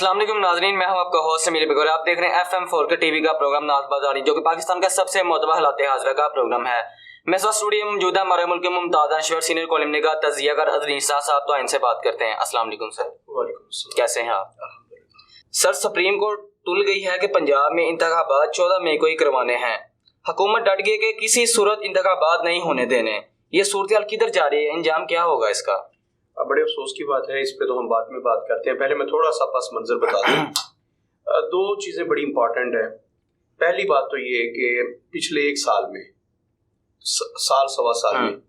अस्सलाम वालेकुम नाज़रीन, मैं हूं आपका होस्ट समीर बेगौर। आप देख रहे हैं FM4 के टीवी का प्रोग्राम नाज़ बाज़ारी, जो कि पाकिस्तान का सबसे मोतबर हालात हाज़िरा का प्रोग्राम है। मैं इस वक्त स्टूडियो में मौजूद है हमारे मुल्क के मुमताज़ अंशवर सीनियर कॉलम निगाह तज़ियाकार अज़नीसा साहब, तो इनसे बात करते हैं। अस्सलाम वालेकुम सर। वालेकुम, कैसे हैं आप? सर, सुप्रीम कोर्ट तुल गई है कि पंजाब में इंतखाबात 14 मई को ही करवाने हैं। हुकूमत डट गई कि किसी सूरत इंतखाबात नहीं होने देने। ये सूरत हाल किधर जा रही है, अंजाम क्या होगा इसका? अब बड़े अफसोस की बात है, इस पे तो हम बाद में बात करते हैं। पहले मैं थोड़ा सा पस मंजर बता दूं। दो चीज़ें बड़ी इंपॉर्टेंट है। पहली बात तो ये कि पिछले एक साल में सवा साल में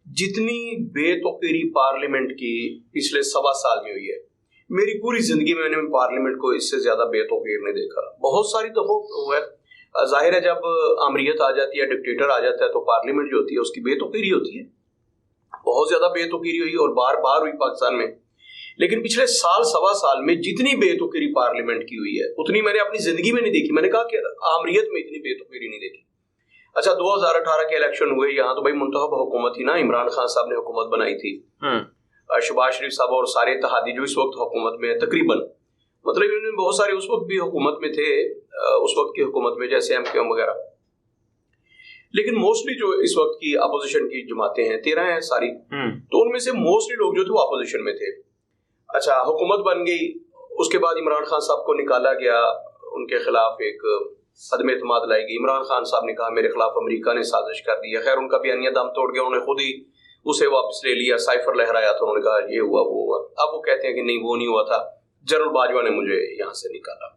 जितनी बेतौकीरी पार्लियामेंट की पिछले सवा साल में हुई है, मेरी पूरी जिंदगी में मैंने पार्लियामेंट को इससे ज्यादा बेतौकीर नहीं देखा। बहुत सारी दफा हुआ है। जाहिर है, जब अमरीयत आ जाती है, डिक्टेटर आ जाता है, तो पार्लियामेंट जो होती है उसकी बेतौकीरी होती है। बहुत ज्यादा बेतौकीरी हुई और बार बार हुई पाकिस्तान में। लेकिन पिछले सवा साल में जितनी बेतौकीरी पार्लियामेंट की हुई है, उतनी मैंने अपनी जिंदगी में नहीं देखी। मैंने कहा कि अमरीयत में इतनी बेतौकीरी नहीं देखी। अच्छा, 2018 के इलेक्शन हुए, यहाँ तो भाई मुंतखब हुकूमत थी ना, इमरान खान साहब ने हुकूमत बनाई थी। शहबाज शरीफ साहब और सारे इत्तेहादी जो इस वक्त हुकूमत में तकरीबन, मतलब इन्होंने बहुत सारे उस वक्त भी हुकूमत में थे, उस वक्त की हुकूमत में, जैसे MQM वगैरह। लेकिन मोस्टली जो इस वक्त की अपोजिशन की जमातें हैं, 13 हैं सारी, तो उनमें से मोस्टली लोग जो थे वो अपोजिशन में थे। अच्छा, हुकूमत बन गई, उसके बाद इमरान खान साहब को निकाला गया, उनके खिलाफ एक अदम एतमाद लाई गई। इमरान खान साहब ने कहा मेरे खिलाफ अमेरिका ने साजिश कर दी है। खैर, उनका बयानिया दम तोड़ गया, उन्होंने खुद ही उसे वापस ले लिया, साइफर लहराया, तो उन्होंने कहा ये हुआ वो हुआ। अब वो कहते हैं कि नहीं, वो नहीं हुआ था, जनरल बाजवा ने मुझे यहाँ से निकाला,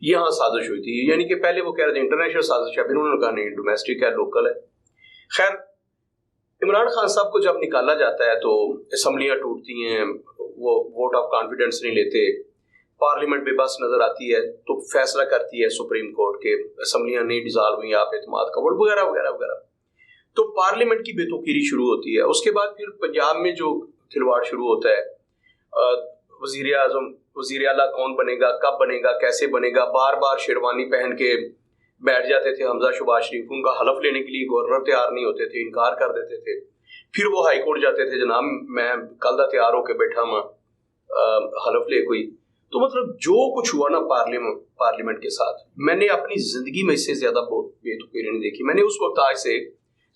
यहाँ साजिश हुई थी। यानी कि पहले वो कह रहे थे इंटरनेशनल साजिश है, फिर उन्होंने कहा नहीं, डोमेस्टिक है, लोकल है। खैर, इमरान खान साहब को जब निकाला जाता है तो असम्बलियाँ टूटती हैं, वो वोट ऑफ कॉन्फिडेंस नहीं लेते, पार्लियामेंट बेबस नजर आती है, तो फैसला करती है सुप्रीम कोर्ट के असम्बलियाँ नहीं डिसॉल्व हुई, आप एतमाद का वोट वगैरह वगैरह वगैरह। तो पार्लियामेंट की बेतौकीरी शुरू होती है। उसके बाद फिर पंजाब में जो खिलवाड़ शुरू होता है, वजीर आजम वजीर आला कौन बनेगा, कब बनेगा, कैसे बनेगा। बार बार शेरवानी पहन के बैठ जाते थे हमजा शहबाज शरीफ, उनका हलफ लेने के लिए गवर्नर तैयार नहीं होते थे, इनकार कर देते थे। फिर वो हाई कोर्ट जाते थे, जनाब मैं कल दा तैयार होके बैठा मां, हलफ ले कोई। तो मतलब जो कुछ हुआ ना पार्लियामेंट के साथ, मैंने अपनी जिंदगी में इससे ज्यादा बहुत बेतौकीरी नहीं देखी। मैंने उस वक्त आज से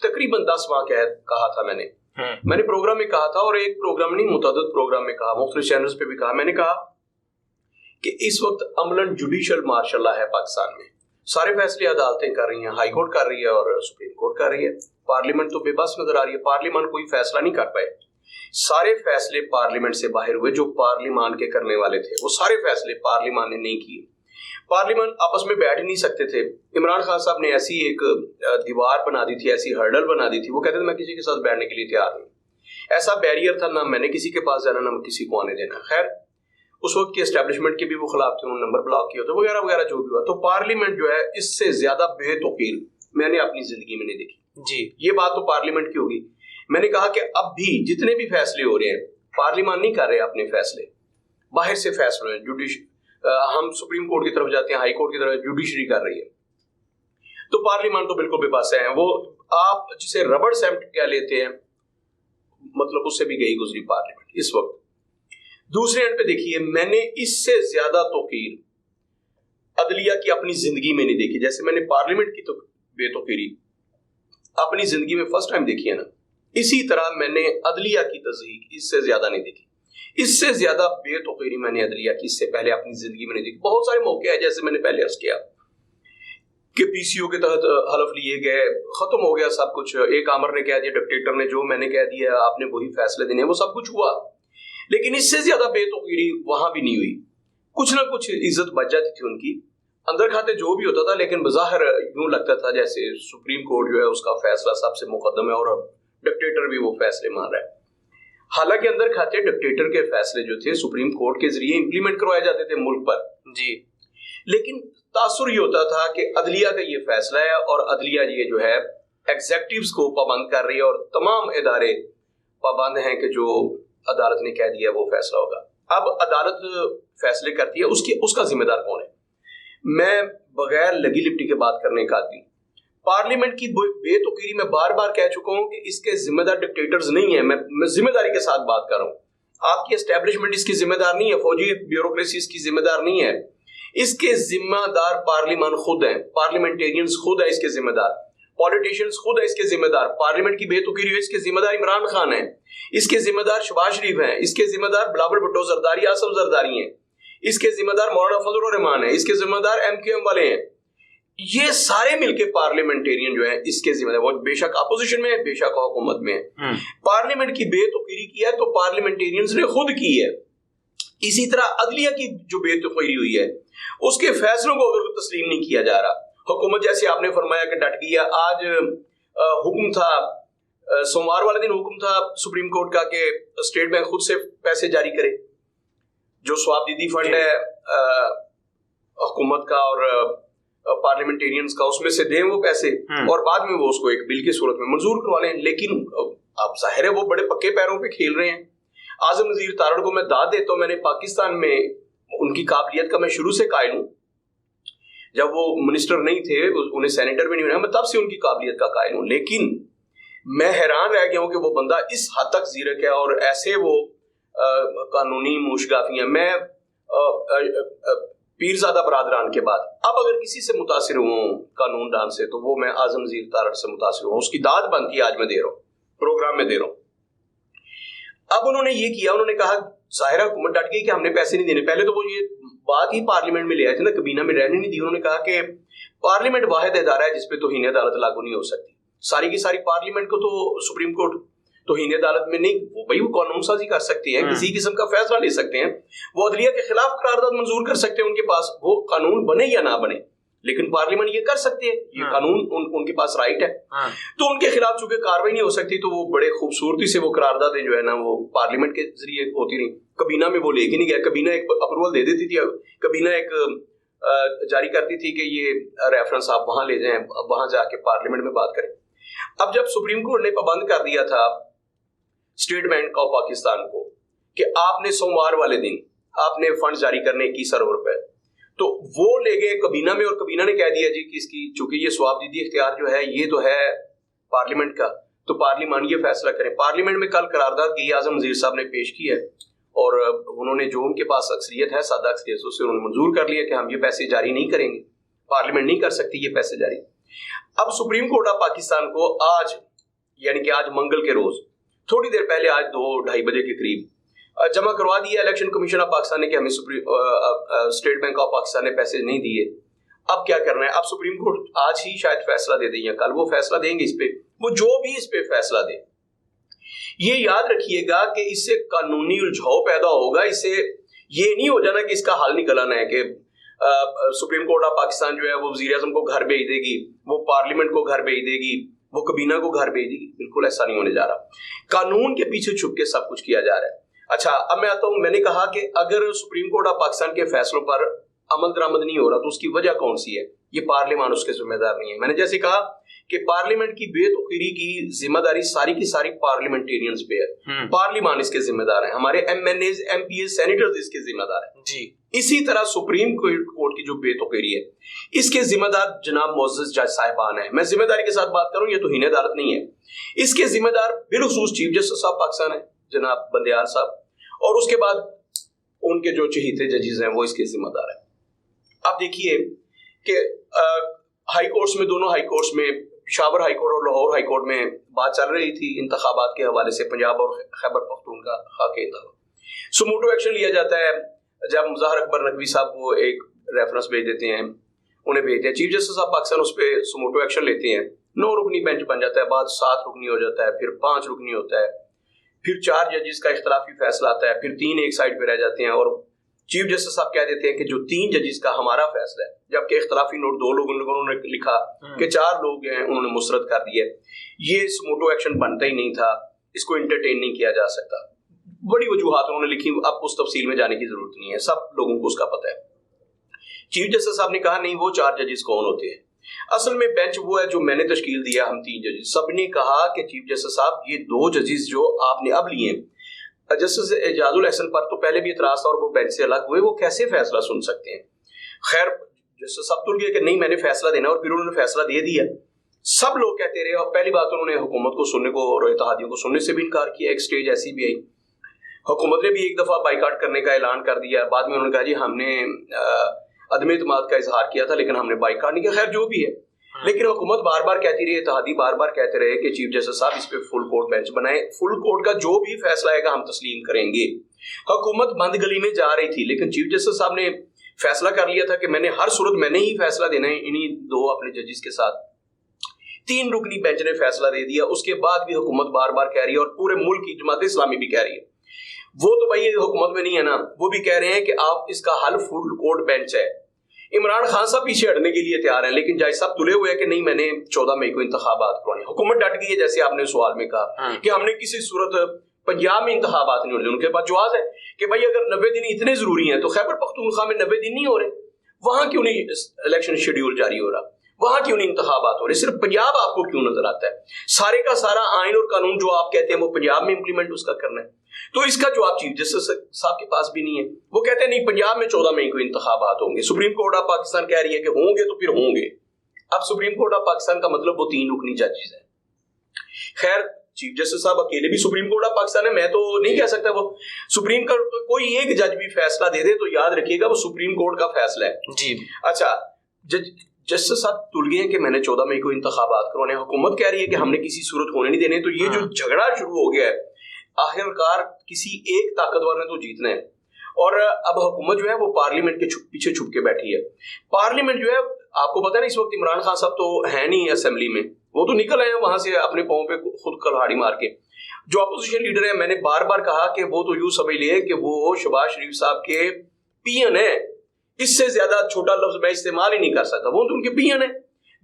तकरीबन 10 माह कहा था, मैंने प्रोग्राम में कहा था, और एक प्रोग्राम नहीं, मुतअद्दिद प्रोग्राम में कहा, मुख्तलिफ चैनल्स पे भी कहा। मैंने कहा कि इस वक्त अमलन जुडिशल मार्शल है पाकिस्तान में। सारे फैसले अदालतें कर रही हैं, हाई कोर्ट कर रही है और सुप्रीम कोर्ट कर रही है। पार्लियामेंट तो बेबस नजर आ रही है, पार्लियामेंट कोई फैसला नहीं कर पाए। सारे फैसले पार्लियामेंट से बाहर हुए, जो पार्लियामान के करने वाले थे वो सारे फैसले पार्लियामान ने नहीं किए। पार्लियामेंट आपस में बैठ नहीं सकते थे। इमरान खान साहब ने ऐसी एक दीवार बना दी थी, ऐसी हर्डल बना दी थी, वो कहते थे मैं किसी के साथ बैठने के लिए तैयार नहीं। ऐसा बैरियर था, ना मैंने किसी के पास जाना, ना किसी को आने देना। खैर, उस वक्त के एस्टेब्लिशमेंट के भी वो खिलाफ थे, उन्होंने नंबर ब्लॉक किए थे वगैरह वगैरह, जो भी हुआ। तो पार्लियामेंट जो है, इससे ज्यादा बेतौकीर मैंने अपनी जिंदगी में नहीं देखी जी। ये बात तो पार्लियामेंट की होगी। मैंने कहा कि अब भी जितने भी फैसले हो रहे हैं, पार्लियामेंट नहीं कर रहे अपने फैसले, बाहर से फैसले हैं। हम सुप्रीम कोर्ट की तरफ जाते हैं, हाई कोर्ट की तरफ जुडिशरी कर रही है, तो पार्लियामेंट तो बिल्कुल बेबस है। वो आप जिसे रबड़ स्टैम्प क्या लेते हैं, मतलब उससे भी गई गुजरी पार्लियामेंट इस वक्त। दूसरे एंड पे देखिए, मैंने इससे ज्यादा तौकीर अदलिया की अपनी जिंदगी में नहीं देखी। जैसे मैंने पार्लियामेंट की तो बेतौकीरी अपनी जिंदगी में फर्स्ट टाइम देखी है ना, इसी तरह मैंने अदलिया की तज़हीक इससे ज्यादा नहीं देखी। इससे ज्यादा बेतौकीरी मैंने अदलिया की इससे पहले अपनी जिंदगी में नहीं देखी। बहुत सारे मौके हैं, जैसे मैंने पहले अर्ज किया कि PCO के तहत हलफ लिए गए, खत्म हो गया सब कुछ। एक आमर ने कह दिया, डिक्टेटर ने जो मैंने कह दिया आपने वही फैसले देने, वो सब कुछ हुआ। लेकिन इससे ज्यादा बेतौकीरी वहां भी नहीं हुई। कुछ ना कुछ इज्जत बच जाती थी उनकी, अंदर खाते जो भी होता था, लेकिन बज़ाहिर यूं लगता था जैसे सुप्रीम कोर्ट जो है उसका फैसला सबसे मुकद्दम है और डिक्टेटर भी वो फैसले मान रहा है। हालांकि अंदर खाते डिक्टेटर के फैसले जो थे सुप्रीम कोर्ट के जरिए इंप्लीमेंट करवाए जाते थे मुल्क पर जी। लेकिन तासुर ये होता था कि अदलिया का ये फैसला है और अदलिया ये जो है एग्जेक्टिव्स को पाबंद कर रही है, और तमाम इदारे पाबंद हैं कि जो अदालत ने कह दिया वो फैसला होगा। अब अदालत फैसले करती है, उसका जिम्मेदार कौन है? मैं बगैर लगी लिपटी के बात करने का आदमी, पार्लियामेंट की बेतौकीरी में बार बार कह चुका हूं कि इसके जिम्मेदार डिक्टेटर्स नहीं है। मैं जिम्मेदारी के साथ बात कर रहा हूं। आपकी एस्टेब्लिशमेंट इसकी जिम्मेदार नहीं है, फौजी ब्यूरोक्रेसी इसकी जिम्मेदार नहीं है, इसके जिम्मेदार पार्लियामान खुद है, पार्लियामेंटेरियंस खुद है इसके जिम्मेदार, पॉलिटिशियंस खुद है इसके जिम्मेदार, पार्लियामेंट की बेतुकीरी इसके जिम्मेदार इमरान खान है, इसके जिम्मेदार शहबाज शरीफ हैं, इसके जिम्मेदार बिलावल भुट्टो जरदारी, आसफ जरदारी हैं, इसके जिम्मेदार मौलाना फजलुर रहमान है, इसके जिम्मेदार MQM वाले हैं। ये सारे मिलके पार्लियामेंटेरियन जो है इसके जिम्मेदार, वो बेशक अपोजिशन में है, बेशक हुकूमत में है। पार्लियामेंट की बेतुकीरी की है तो पार्लियामेंटेरियंस ने खुद की है। इसी तरह अदलिया की जो बेतुकीरी हुई है उसके फैसलों को अगर तस्लीम नहीं किया जा रहा, हुकूमत जैसे आपने फरमाया कि डट गई है। आज हुक्म था, सोमवार वाले दिन हुक्म था सुप्रीम कोर्ट का कि स्टेट बैंक खुद से पैसे जारी करे, जो स्वाब दीदी फंड है हुकूमत का और पार्लियामेंटेरियंस का, उसमें से दें वो पैसे और बाद में वो उसको एक बिल की सूरत में मंजूर करवा लें। लेकिन अब जाहिर है वो बड़े पक्के पैरों पे खेल रहे हैं। आजम नज़ीर तारड़ को मैं दाद देता हूँ, मैंने पाकिस्तान में उनकी काबिलियत का मैं शुरू से कायल हूँ। जब वो मिनिस्टर नहीं थे, उन्हें सेनेटर भी नहीं बनाया, मैं तब से उनकी काबिलियत का कायल हूँ। लेकिन मैं हैरान रह गया हूँ कि वो बंदा इस हद तक ज़ीरक है और ऐसे वो कानूनी मुशगाफियाँ। मैं पीरजादा बरादरान के बाद अब अगर किसी से मुतासिर हुआ कानून दान से तो वो मैं आजम नज़ीर तारड़ से मुतासिर हुआ। उसकी दाद बनती आज मैं दे रहा हूँ, प्रोग्राम में दे रहा हूँ। अब उन्होंने ये किया, उन्होंने कहा जाहिर हुकूमत डट गई कि हमने पैसे नहीं देने। पहले तो वो ये बात ही पार्लियामेंट में ले आए थे ना, कबीना में रहने नहीं दी। उन्होंने कहा कि पार्लियामेंट वाहिद इदारा है जिसपे तौहीन अदालत लागू नहीं हो सकती। सारी की सारी पार्लियामेंट को तो सुप्रीम कोर्ट तौहीन अदालत में नहीं, वो कानून साजी कर सकती है, किसी किस्म का फैसला ले सकते हैं, वो अदलिया के खिलाफ करारदाद मंजूर कर सकते हैं, उनके पास वो कानून बने या ना बने, लेकिन पार्लियामेंट ये कर सकती है, ये कानून उनके पास राइट है। तो उनके खिलाफ चूंकि कार्रवाई नहीं हो सकती तो वो बड़े खूबसूरती से वो करारदादें जो है ना वो पार्लियामेंट के जरिए होती रही। कबीना में वो लेके नहीं गया, कबीना एक अप्रूवल दे देती थी, कबीना एक जारी करती थी कि ये रेफरेंस आप वहां ले जाएं, वहां जाके पार्लियामेंट में बात करें। अब जब सुप्रीम कोर्ट ने पाबंद कर दिया था स्टेट बैंक ऑफ पाकिस्तान को कि आपने सोमवार वाले दिन आपने फंड जारी करने 21 अरब रुपए, तो वो ले गए कबीना में और कबीना ने कह दिया जी कि इसकी चूंकि ये स्वाब दीदी इख्तियार जो है ये तो है पार्लियामेंट का, तो पार्लियामान ये फैसला करें। पार्लियामेंट में कल करारदाद की आजम नज़ीर साहब ने पेश की है और उन्होंने जो उनके पास अक्सरियत है, सादा अक्सरियत, उससे उन्होंने मंजूर कर लिया कि हम ये पैसे जारी नहीं करेंगे, पार्लियामेंट नहीं कर सकती ये पैसे जारी। अब सुप्रीम कोर्ट ऑफ पाकिस्तान को आज यानी कि आज मंगल के रोज थोड़ी देर पहले, आज 2-2:30 बजे के करीब जमा करवा दिया इलेक्शन कमीशन ऑफ पाकिस्तान ने कि हमें स्टेट बैंक ऑफ पाकिस्तान ने पैसे नहीं दिए। अब क्या करना है? अब सुप्रीम कोर्ट आज ही शायद फैसला दे दें या कल वो फैसला देंगे इस पे, वो जो भी इस पे फैसला दे, ये याद रखिएगा कि इससे कानूनी उलझाव पैदा होगा। इससे ये नहीं हो जाना कि इसका हल निकलना है कि सुप्रीम कोर्ट ऑफ पाकिस्तान जो है वो वजीर आजम को घर भेज देगी, वो पार्लियामेंट को घर भेज देगी, वो कबीना को घर भेज देगी। बिल्कुल ऐसा नहीं होने जा रहा। कानून के पीछे छुप के सब कुछ किया जा रहा है। अच्छा, अब मैं आता हूँ, मैंने कहा कि अगर सुप्रीम कोर्ट ऑफ पाकिस्तान के फैसलों पर अमल दरामद नहीं हो रहा तो उसकी वजह कौन सी है? ये पार्लियामान उसके जिम्मेदार नहीं है। मैंने जैसे कहा कि पार्लियामेंट की बेतुकीरी की जिम्मेदारी सारी की सारी पार्लियामेंटेरियंस पे है, पार्लियामान इसके जिम्मेदार है, हमारे MNAs, MPs, सेनेटर्स इसके जिम्मेदार है जी। इसी तरह सुप्रीम कोर्ट की जो बेतुकीरी है इसके जिम्मेदार जनाब मोअज़्ज़ज़ जज साहिबान है। मैं जिम्मेदारी के साथ बात करूं, ये तौहीन अदालत नहीं है। इसके जिम्मेदार बिलखुसूस चीफ जस्टिस साहब पाकिस्तान है जनाब बंदियार साहब, और उसके बाद उनके जो चहीते जजेस हैं वो इसके जिम्मेदार है। अब देखिए कि हाई कोर्ट्स में, दोनों हाई कोर्ट्स में, पेशावर हाई कोर्ट और लाहौर हाई कोर्ट में बात चल रही थी इंतखाबात के हवाले से, पंजाब और खैबर पख्तूनख्वा के इंतखाब। सुमोटो एक्शन लिया जाता है जब मुज़ाहर अकबर नकवी साहब वो एक रेफरेंस भेज देते हैं, उन्हें भेजते हैं, चीफ जस्टिस साहब पाकिस्तान उस पर सुमोटो एक्शन लेते हैं, 9 रुकनी बेंच बन जाता है, बाद 7 रुकनी हो जाता है, फिर 5 रुकनी होता है, फिर 4 जजेस का इख्तलाफी फैसला आता है, फिर 3 एक साइड पे रह जाते हैं और चीफ जस्टिस साहब कह देते हैं कि जो 3 जजेस का हमारा फैसला है, जबकि इख्तलाफी नोट 2 लोगों ने लिखा कि 4 लोग हैं उन्होंने मुस्तरद कर दिया। ये सुमोटो एक्शन बनता ही नहीं था, इसको इंटरटेन नहीं किया जा सकता। बड़ी वजूहात उन्होंने लिखी, अब उस तफसील में जाने की जरूरत नहीं है, सब लोगों को उसका पता है। चीफ जस्टिस साहब ने कहा नहीं, वो 4 जजेस कौन होते हैं? असल में बेंच वो है जो मैंने तश्कील दिया, हम 3 जजेस। सबने कहा कि चीफ जस्टिस साहब ये 2 जजेस जो आपने अब लिए, जस्टिस एजाजुल एहसन पर तो पहले भी इतराज था और वो बेंच से अलग हुए, वो कैसे फैसला सुन सकते हैं? खैर जस्टिस साहब तुल गए कि नहीं मैंने फैसला देना, और फिर उन्होंने फैसला दे दिया। सब लोग कहते रहे, और पहली बात उन्होंने हुकूमत को सुनने को और इत्तेहादियों को सुनने से भी इनकार किया। एक स्टेज ऐसी भी आई, हुकूमत ने भी एक दफ़ा बाइकाट करने का ऐलान कर दिया, बाद में उन्होंने कहा जी हमने अदम एतमाद का इजहार किया था लेकिन हमने बाइकाट नहीं किया। खैर जो भी है, लेकिन हुकूमत बार बार कहती रही, इत्तेहादी बार बार कहते रहे कि चीफ जस्टिस साहब इस पे फुल कोर्ट बेंच बनाए, फुल कोर्ट का जो भी फैसला आएगा हम तस्लीम करेंगे। हुकूमत बंद गली में जा रही थी, लेकिन चीफ जस्टिस साहब ने फैसला कर लिया था कि मैंने हर सूरत मैंने ही फैसला देना है इन्हीं दो अपने जजेस के साथ। 3 रुकनी बेंच ने फैसला दे दिया। उसके बाद भी हुकूमत बार बार कह रही है और पूरे मुल्क की जमात इस्लामी भी कह रही है, वो तो भाई हुकूमत में नहीं है ना, वो भी कह रहे हैं कि आप इसका हल फुल कोर्ट बेंच है। इमरान खान साहब पीछे हटने के लिए तैयार हैं, लेकिन जज साहब तुले हुए हैं कि नहीं मैंने 14 मई को इंतखाबात करवाने। हुकूमत डट गई है, जैसे आपने सवाल में कहा कि हमने किसी सूरत पंजाब में इंतखाबात नहीं होने। उनके पास जवाब है कि भाई अगर 90 दिन इतने जरूरी हैं तो खैबर पख्तूनख्वा में 90 दिन नहीं हो रहे, वहां क्यों नहीं इलेक्शन शेड्यूल जारी हो रहा, वहां क्यों नहीं इंतखाबात हो रहे, सिर्फ पंजाब आपको क्यों नजर आता है? सारे का सारा आइन और कानून जो आप कहते हैं वो पंजाब में इंप्लीमेंट उसका करना है। तो इसका जवाब चीफ जस्टिस साहब के पास भी नहीं है। वो कहते हैं नहीं पंजाब में 14 मई को इंतखाबात होंगे। सुप्रीम कोर्ट ऑफ पाकिस्तान कह रही है कि होंगे तो फिर होंगे। अब सुप्रीम कोर्ट ऑफ पाकिस्तान का मतलब वो 3 रुकनी जजेस है। खैर चीफ जस्टिस साहब अकेले भी सुप्रीम कोर्ट ऑफ पाकिस्तान है, मैं तो नहीं कह सकता। वो सुप्रीम कोर्ट कोई एक जज भी फैसला दे दे तो याद रखिएगा वो सुप्रीम कोर्ट का फैसला है जी। अच्छा, जस्टिस साहब तुल गए हैं कि मैंने 14 मई को इंतखाबात करवाने, हुकूमत कह रही है कि हमने किसी सूरत होने नहीं देने। तो ये जो झगड़ा शुरू हो गया है, आखिरकार किसी एक ताकतवर ने तो जीतना है। और अब हुकूमत जो है वो पार्लियामेंट के पीछे छुप के बैठी है। पार्लियामेंट जो है आपको पता है ना, इस वक्त इमरान खान साहब तो है नहीं असेंबली में, वो तो निकल आए हैं वहां से अपने पांव पे खुद कुल्हाड़ी मार के। जो अपोजिशन लीडर है, मैंने बार बार कहा कि वो तो यूं समझ लिए कि वो शहबाज शरीफ साहब के पीएन है, इससे ज्यादा छोटा लफ्ज मैं इस्तेमाल ही नहीं कर सकता। वो तो उनके पीएन है,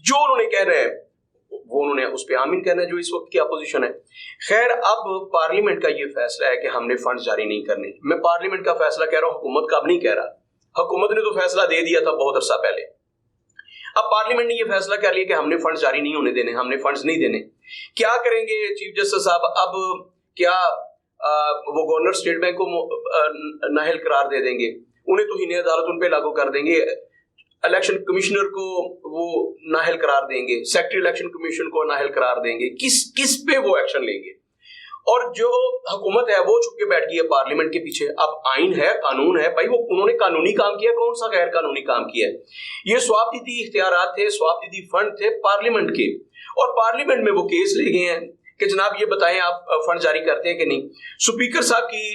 जो उन्होंने कह रहे हैं वो उन्होंने उस पर आमीन कहना है, जो इस वक्त की अपोजिशन है। खैर अब पार्लियामेंट का ये फैसला है कि हमने फंड जारी नहीं करने। मैं पार्लियामेंट का फैसला कह रहा हूं, हुकूमत का अब नहीं कह रहा। हुकूमत ने तो फैसला दे दिया था बहुत अरसा पहले। अब पार्लियामेंट ने ये फैसला कर लिया कि हमने फंड जारी नहीं होने देने, हमने फंड्स नहीं देने। क्या करेंगे चीफ जस्टिस साहब? अब क्या वो गवर्नर स्टेट बैंक को नाअहल करार दे देंगे? उन्हें तो हिने अदालत उन पे लागू कर देंगे। इलेक्शन कमिश्नर को वो नाअहल करार देंगे, सेक्रेटरी इलेक्शन कमीशन को नाअहल करार देंगे। किस पे वो एक्शन लेंगे? और जो हुकूमत है वो छुप के बैठ गई है पार्लियामेंट के पीछे। अब आइन है, कानून है, भाई वो उन्होंने कानूनी काम किया, कौन सा गैर कानूनी काम किया है? ये स्वाबदीदी इख्तियारात थे, स्वाबदीदी फंड थे पार्लियामेंट के, और पार्लियामेंट में वो केस ले गए हैं कि जनाब ये बताएं आप फंड जारी करते हैं कि नहीं। स्पीकर साहब की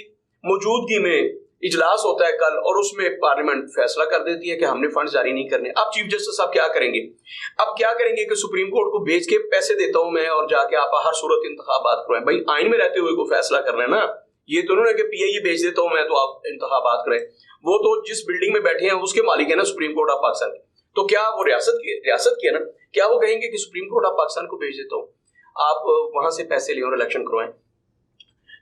मौजूदगी में इजलास होता है कल, और उसमें पार्लियामेंट फैसला कर देती है कि हमने फंड जारी नहीं करने। अब चीफ जस्टिस साहब क्या करेंगे? अब क्या करेंगे कि सुप्रीम कोर्ट को भेज के पैसे देता हूं मैं और जाके आप हर सूरत इंतखाबात करवाएं। भाई आइन में रहते हुए को फैसला करना है ना, ये तो उन्होंने कि पीआईए भेज देता हूं मैं तो आप इंतखाबात करें। वो तो जिस बिल्डिंग में बैठे हैं उसके मालिक है ना सुप्रीम कोर्ट ऑफ पाकिस्तान। तो क्या वो रियासत की है ना, क्या वो कहेंगे कि सुप्रीम कोर्ट ऑफ पाकिस्तान को भेज देता हूं, आप वहां से पैसे लें और इलेक्शन करवाएं?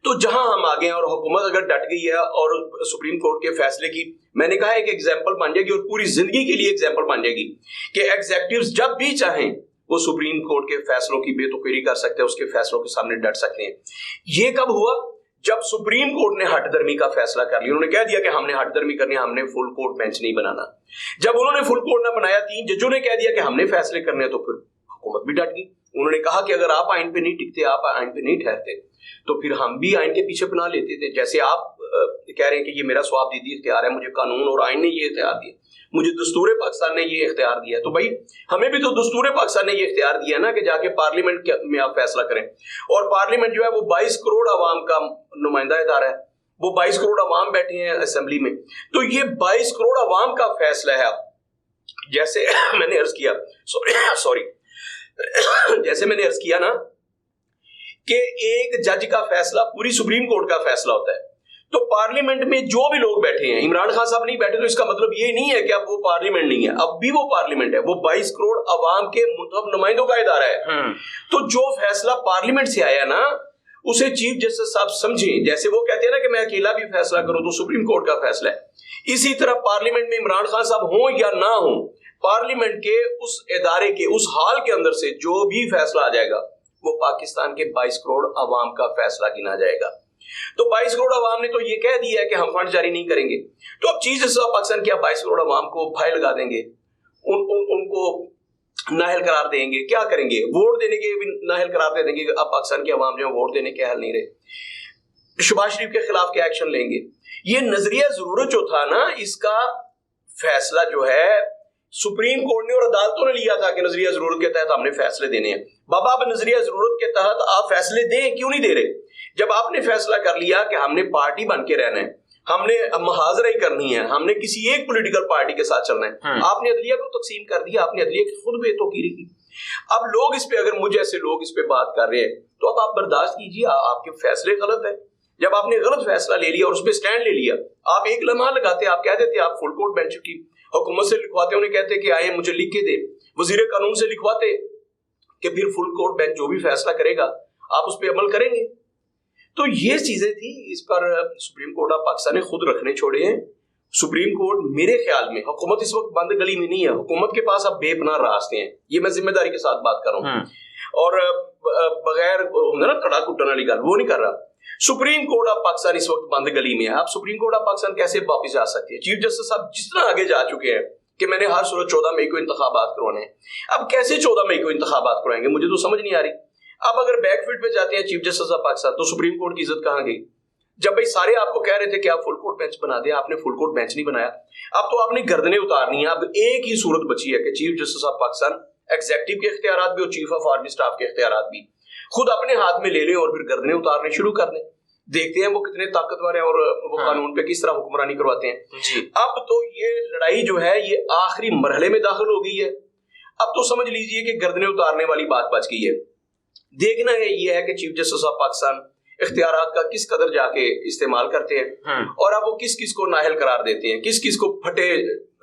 तो जहां हम आ गए और हुकूमत अगर डट गई है और सुप्रीम कोर्ट के फैसले की, मैंने कहा है कि एग्जाम्पल बन जाएगी और पूरी जिंदगी के लिए एग्जाम्पल बन जाएगी कि एग्जेक्टिव्स जब भी चाहें वो सुप्रीम कोर्ट के फैसलों की बेतुकीरी कर सकते हैं, उसके फैसलों के सामने डट सकते हैं। ये कब हुआ? जब सुप्रीम कोर्ट ने हटदर्मी का फैसला कर लिया। उन्होंने कह दिया कि हमने हटदर्मी करनी, हमने फुल कोर्ट बेंच नहीं बनाना। जब उन्होंने फुल कोर्ट ना बनाया, 3 जजों ने कह दिया कि हमने फैसले करने, तो फिर हुकूमत भी डट गई। उन्होंने कहा कि अगर आप आइन पे नहीं टिकते, आप आइन पे नहीं ठहरते, तो फिर हम भी आइन के पीछे बना लेते थे। जैसे आप कह रहे हैं कि ये मेरा स्वाबदीदी इख्तियार है, मुझे कानून और आइन ने ये इख्तियार दिया, मुझे दस्तूर पाकिस्तान ने ये इख्तियार दिया, तो भाई हमें भी तो दस्तूर पाकिस्तान ने ये इख्तियार दिया ना कि जाके पार्लियामेंट में आप फैसला करें। और पार्लियामेंट जो है वो 22 करोड़ आवाम का नुमाइंदा इदारा है, वो 22 करोड़ आवाम बैठे हैं असेंबली में। तो ये 22 करोड़ आवाम का फैसला है। अब जैसे मैंने अर्ज किया सॉरी जैसे मैंने अर्ज किया ना कि एक जज का फैसला पूरी सुप्रीम कोर्ट का फैसला होता है, तो पार्लियामेंट में जो भी लोग बैठे हैं, इमरान खान साहब नहीं बैठे तो इसका मतलब ये नहीं है कि अब वो पार्लियामेंट नहीं है, अब भी वो पार्लियामेंट है। वो 22 करोड़ अवाम के मतलब नुमाइंदों का इदारा है। तो जो फैसला पार्लियामेंट से आया ना, उसे चीफ जस्टिस साहब समझें। जैसे वो कहते हैं ना कि मैं अकेला भी फैसला करूं तो सुप्रीम कोर्ट का फैसला है, इसी तरह पार्लियामेंट में इमरान खान साहब हो या ना हो, पार्लियामेंट के उस इदारे के उस हाल के अंदर से जो भी फैसला आ जाएगा वो पाकिस्तान के 22 करोड़ अवाम का फैसला गिना जाएगा। तो 22 करोड़ अवाम ने तो ये कह दिया है कि हम फंड जारी नहीं करेंगे। तो अब चीफ जस्टिस ऑफ पाकिस्तान क्या 22 करोड़ अवाम को फाइल लगा देंगे, उनको नाअहल करार देंगे? क्या करेंगे? वोट देने के भी नाअहल करार दे देंगे। अब पाकिस्तान के अवाम जो वोट देने के अहल नहीं रहे। शहबाज शरीफ के खिलाफ क्या एक्शन लेंगे। ये नजरिया जरूरत जो था ना, इसका फैसला जो है सुप्रीम कोर्ट ने और अदालतों ने लिया था कि नजरिया जरूरत के तहत हमने फैसले देने हैं। बाबा, अब नजरिया जरूरत के तहत आप फैसले दें, क्यों नहीं दे रहे? जब आपने फैसला कर लिया कि हमने पार्टी बन के रहना है, हमने मुहाजरा ही करनी है, हमने किसी एक पॉलिटिकल पार्टी के साथ चलना है, आपने अदलिया को तकसीम कर दिया, आपने अदलिया की खुद बेतौकीरी की। अब लोग इस पे, अगर मुझे ऐसे लोग इस पे बात कर रहे हैं, तो अब आप बर्दाश्त कीजिए, आपके फैसले गलत है। जब आपने गलत फैसला ले लिया और उस पर स्टैंड ले लिया, आप एक लम्हा लगाते, आप कह देते, आप फुल कोर्ट बेंच की हुकूमत से लिखवाते, उन्हें कहते कि आए मुझे लिख के दे, वजीर कानून से लिखवाते कि फिर फुल कोर्ट बेंच जो भी फैसला करेगा आप उस पर अमल करेंगे। तो ये चीजें थी, इस पर सुप्रीम कोर्ट ऑफ पाकिस्तान ने खुद रखने छोड़े हैं। सुप्रीम कोर्ट मेरे ख्याल में, हुकूमत इस वक्त बंद गली में नहीं है, हुकूमत के पास अब बेपनाह रास्ते हैं, ये मैं जिम्मेदारी के साथ बात कर रहा हूँ, और बगैर ना कड़ा कुटन वाली गल वो नहीं कर रहा। सुप्रीम कोर्ट ऑफ पाकिस्तान इस वक्त बंद गली में है। आप सुप्रीम कोर्ट ऑफ पाकिस्तान कैसे वापस जा सकती है? चीफ जस्टिस साहब जिस तरह आगे जा चुके हैं कि मैंने हर सूरत 14 मई को इंतखाबात करवाने हैं, अब कैसे 14 मई को इंतखाबात करवाएंगे, मुझे तो समझ नहीं आ रही। अब अगर बैकफील्ड पे जाते हैं चीफ जस्टिस ऑफ पाकिस्तान, तो सुप्रीम कोर्ट की इज्जत कहां गई? जब भाई सारे आपको कह रहे थे कि आप फुल कोर्ट बेंच बना दे, आपने फुल कोर्ट बेंच नहीं बनाया। अब तो आपने गर्दनें उतारनी है। अब एक ही सूरत बची है कि chief justice of Pakistan executive के इख्तियारात भी और चीफ ऑफ आर्मी स्टाफ के इख्तियारात भी खुद अपने हाथ में ले लें और फिर गर्दनें उतारने शुरू कर दें। देखते हैं वो कितने ताकतवर हैं और वो कानून पे किस तरह हुक्मरानी करवाते हैं जी। अब तो ये लड़ाई जो है ये आखिरी मरहले में दाखिल हो गई है। अब तो समझ लीजिए कि गर्दनें उतारने वाली बात बच गई है। देखना है ये है कि चीफ जस्टिस ऑफ पाकिस्तान इख्तियारात का किस कदर जाके इस्तेमाल करते हैं और अब वो किस किस को नाहल करार देते हैं, किस किस को फटे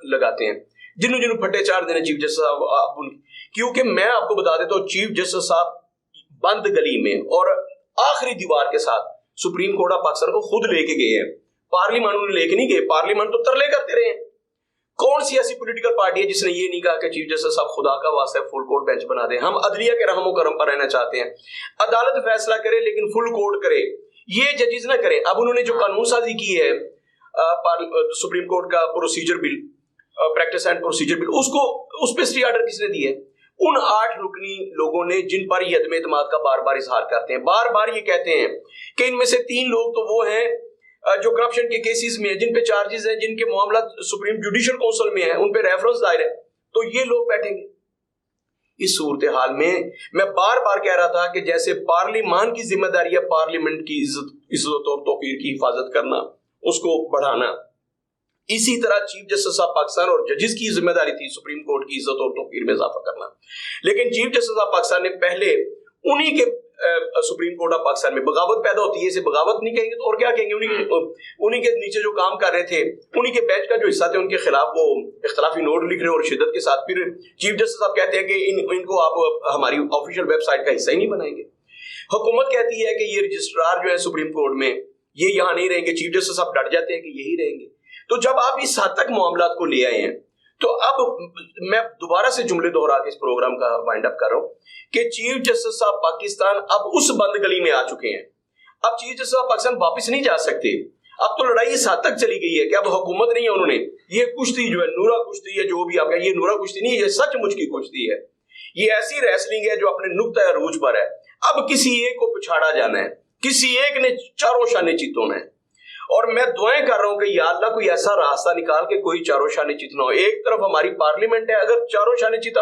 लगाते हैं, जिन्हों फटे चार देने चीफ जस्टिस साहब। क्योंकि मैं आपको बता देता हूँ, चीफ जस्टिस साहब बंद गली में और आखिरी दीवार के साथ सुप्रीम कोर्ट ऑफ पाकिस्तान को खुद लेके गए हैं। पार्लियामेंट उन्होंने लेके नहीं गए, पार्लियामेंट तो तरले करते रहे हैं। कौन सी ऐसी पॉलिटिकल पार्टी है जिसने ये नहीं कहा कि चीफ जस्टिस साहब खुदा का वास्ता फुल कोर्ट बेंच बना दें, हम अदलिया के रहमो करम पर रहना चाहते हैं, अदालत फैसला करे लेकिन फुल कोर्ट करे, ये जजेस ना करें। अब उन्होंने जो कानून साजी की है सुप्रीम कोर्ट का procedure bill, practice and procedure bill, उसको उस पर स्टे ऑर्डर किसने दिए? उन 8 रुकनी लोगों ने जिन पर ये अदम एतमाद का बार बार इजहार करते हैं, बार बार ये कहते हैं कि इनमें से 3 लोग तो वो हैं जो करप्शन के केसेस में है, जिन पे चार्जेस हैं, जिनके मामला सुप्रीम जुडिशियल काउंसिल में है, उन पे रेफरेंस दायर है, तो ये लोग बैठेंगे। इस सूरत हाल में मैं बार बार कह रहा था कि जैसे पार्लियामान की जिम्मेदारी है पार्लियामेंट की इज्जत और तौकीर की हिफाजत करना, उसको बढ़ाना, इसी तरह चीफ जस्टिस ऑफ पाकिस्तान और जजेस की जिम्मेदारी थी सुप्रीम कोर्ट की इज्जत और तौकीर में इजाफा करना। लेकिन चीफ जस्टिस ऑफ पाकिस्तान ने पहले उन्हीं के सुप्रीम कोर्ट ऑफ पाकिस्तान में बगावत पैदा होती है, इसे बगावत नहीं कहेंगे तो और क्या कहेंगे, उन्हीं के नीचे जो काम कर रहे थे, उन्हीं के बेंच का जो हिस्सा थे, उनके खिलाफ वो इख्तलाफी नोट लिख रहे और शिद्दत के साथ, फिर चीफ जस्टिस साहब कहते हैं कि इनको आप हमारी ऑफिशियल वेबसाइट का हिस्सा ही नहीं बनाएंगे। हुकूमत कहती है कि ये रजिस्ट्रार जो है सुप्रीम कोर्ट में ये यहाँ नहीं रहेंगे, चीफ जस्टिस साहब डट जाते हैं कि यही रहेंगे। तो जब आप इस हद तक मामलात को ले आए हैं, तो अब मैं दोबारा से जुमले दोहरा के इस प्रोग्राम का वाइंड अप कर रहा हूं कि चीफ जस्टिस ऑफ पाकिस्तान अब उस बंद गली में आ चुके हैं। अब चीफ जस्टिस ऑफ पाकिस्तान वापस नहीं जा सकते। अब तो लड़ाई इस हद तक चली गई है कि अब हुकूमत नहीं है, उन्होंने ये कुश्ती जो है, नूरा कुश्ती है, जो भी आपका, ये नूरा कुश्ती नहीं है, ये सचमुच की कुश्ती है। ये ऐसी रेसलिंग है जो अपने नुक्ता अरूज पर है। अब किसी एक को पिछाड़ा जाना है, किसी एक ने चारों शाने चितोना है, और मैं दुआएं कर रहा हूं कि या अल्लाह कोई ऐसा रास्ता निकाल के कोई चारों शाने चित ना हो। एक तरफ हमारी पार्लियामेंट है, अगर चारों शाने चित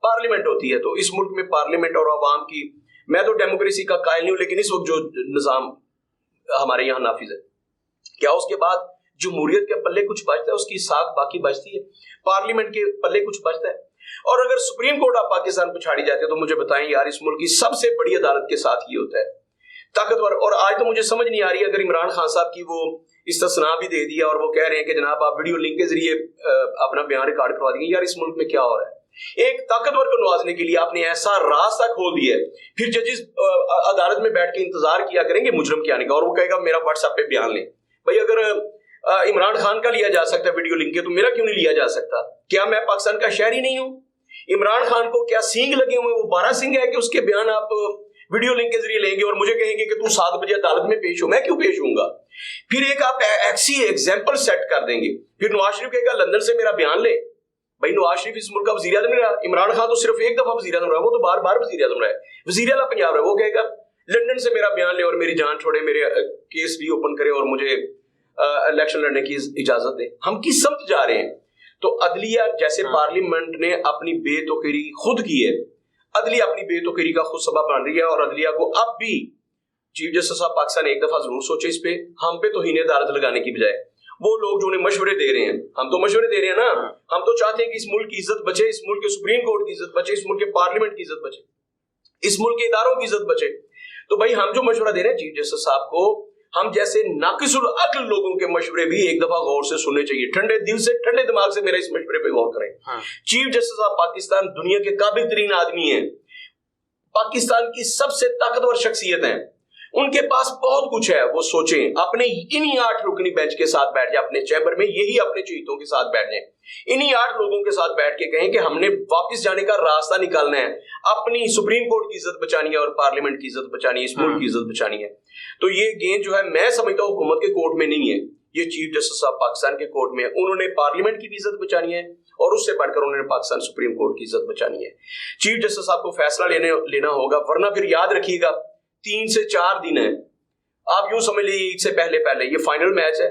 पार्लियामेंट होती है तो इस मुल्क में पार्लियामेंट और आवाम की, मैं तो डेमोक्रेसी का कायल नहीं हूं, लेकिन इस वक्त जो निजाम हमारे यहाँ नाफिज है, क्या उसके बाद जमहूरियत के पल्ले कुछ बचता है? उसकी साख बाकी बचती है, पार्लियामेंट के पल्ले कुछ बचता है? और अगर सुप्रीम कोर्ट ऑफ पाकिस्तान पिछाड़ी जाती है तो मुझे बताएं यार, इस मुल्क की सबसे बड़ी अदालत के साथ ये होता है ताकतवर। और आज तो मुझे समझ नहीं आ रही, अगर इमरान खान साहब की वो इस्तिस्ना भी दे दिया और वो कह रहे हैं कि जनाब आप वीडियो लिंक के जरिए अपना बयान रिकॉर्ड करवा देंगे, यार इस मुल्क में क्या हो रहा है? एक ताकतवर को नवाजने के लिए आपने ऐसा रास्ता खोल दिया है, फिर जजेस अदालत में बैठ के इंतजार किया करेंगे मुजरम के आने का, और वो कहेगा मेरा व्हाट्सएप पे बयान लें। भाई अगर इमरान खान का लिया जा सकता है वीडियो लिंक के, तो मेरा क्यों नहीं लिया जा सकता? क्या मैं पाकिस्तान का शहरी नहीं हूं? इमरान खान को क्या सींग लगे हुए, वो 12 सींग है कि उसके बयान आप वीडियो लिंक के जरिए लेंगे और मुझे कहेंगे कि तू 7 बजे अदालत में पेश हो? मैं क्यों पेश होऊंगा? फिर एक आप ऐसी एग्जाम्पल सेट कर देंगे, फिर नवाज शरीफ कहेगा लंदन से मेरा बयान ले। भाई नवाज शरीफ इस मुल्क का वजीर आज़म नहीं रहा, इमरान खान तो सिर्फ एक दफा वजीर आज़म रहा, वो तो बार बार वजीर आज़म रहा है, वजीर आला पंजाब रहा, वो कहेगा लंदन से मेरा बयान ले और मेरी जान छोड़े, मेरे केस भी ओपन करे और मुझे इलेक्शन लड़ने की इजाजत दे। हम किस समझ जा रहे हैं? तो अदलिया जैसे पार्लियामेंट ने अपनी बेतौकीरी खुद की है, अदलिया अपनी बेतौकीरी का खुद सबब बन रही है। और अदलिया को अब भी चीफ जस्टिस साहब पाकिस्तान एक दफा जरूर सोचे इस पे, हम पे तौहीन अदालत लगाने की बजाय वो लोग जो उन्हें मशवरे दे रहे हैं, हम तो मशवरे दे रहे हैं ना, हम तो चाहते हैं कि इस मुल्क की इज्जत बचे, इस मुल्क के सुप्रीम कोर्ट की इज्जत बचे, इस मुल्क के पार्लियामेंट की इज्जत बचे, इस मुल्क के इदारों की इज्जत बचे। तो भाई हम जो मशवरा दे रहे हैं चीफ जस्टिस साहब को, हम जैसे नाकिसुल अक्ल लोगों के मशवरे भी एक दफा गौर से सुनने चाहिए। ठंडे दिल से, ठंडे दिमाग से मेरे इस मशवरे पे गौर करें। चीफ जस्टिस साहब पाकिस्तान दुनिया के काबिल तरीन आदमी है, पाकिस्तान की सबसे ताकतवर शख्सियत है, उनके पास बहुत कुछ है। वो सोचें, अपने इन्हीं 8 रुकनी बेंच के साथ बैठ जाए अपने चैम्बर में, यही अपने चीतों के साथ बैठ जाए, इन्हीं 8 लोगों के साथ बैठ के कहें कि हमने वापस जाने का रास्ता निकालना है, अपनी सुप्रीम कोर्ट की इज्जत बचानी है और पार्लियामेंट की इज्जत बचानी है, इस मुल्क की इज्जत बचानी है। तो ये गेंद जो है मैं समझता हूँ हुकूमत के कोर्ट में नहीं है, ये चीफ जस्टिस साहब पाकिस्तान के कोर्ट में है। उन्होंने पार्लियामेंट की भी इज्जत बचानी है और उससे बढ़कर उन्होंने पाकिस्तान सुप्रीम कोर्ट की इज्जत बचानी है। चीफ जस्टिस साहब को फैसला लेना होगा, वरना फिर याद रखिएगा 3 से 4 दिन है, आप यूं समझ लीजिए ईद से पहले पहले ये फाइनल मैच है,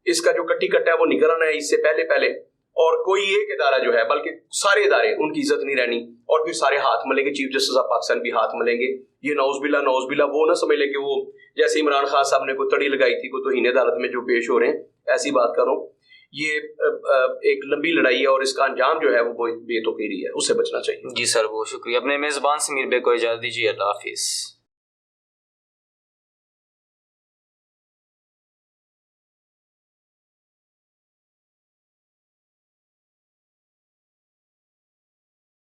इसका जो कट्टी कट्टा है वो निकल आना है इससे पहले पहले, और कोई एक इदारा जो है बल्कि सारे इदारे उनकी इज्जत नहीं रहनी, और फिर सारे हाथ मलेंगे, चीफ जस्टिस ऑफ पाकिस्तान भी हाथ मलेंगे। ये नौज़बिल्ला वो ना समझ ले कि वो जैसे इमरान खान साहब ने कोई तड़ी लगाई थी, कोई तौहीन अदालत में जो पेश हो रहे हैं, ऐसी बात कर रहा हूँ। ये एक लंबी लड़ाई है और इसका अंजाम जो है वो बेतौकीरी है, उससे बचना चाहिए। जी सर, बहुत शुक्रिया। अपने मेजबान समीर बे को इजाजत दीजिए। अल्लाह हाफिज।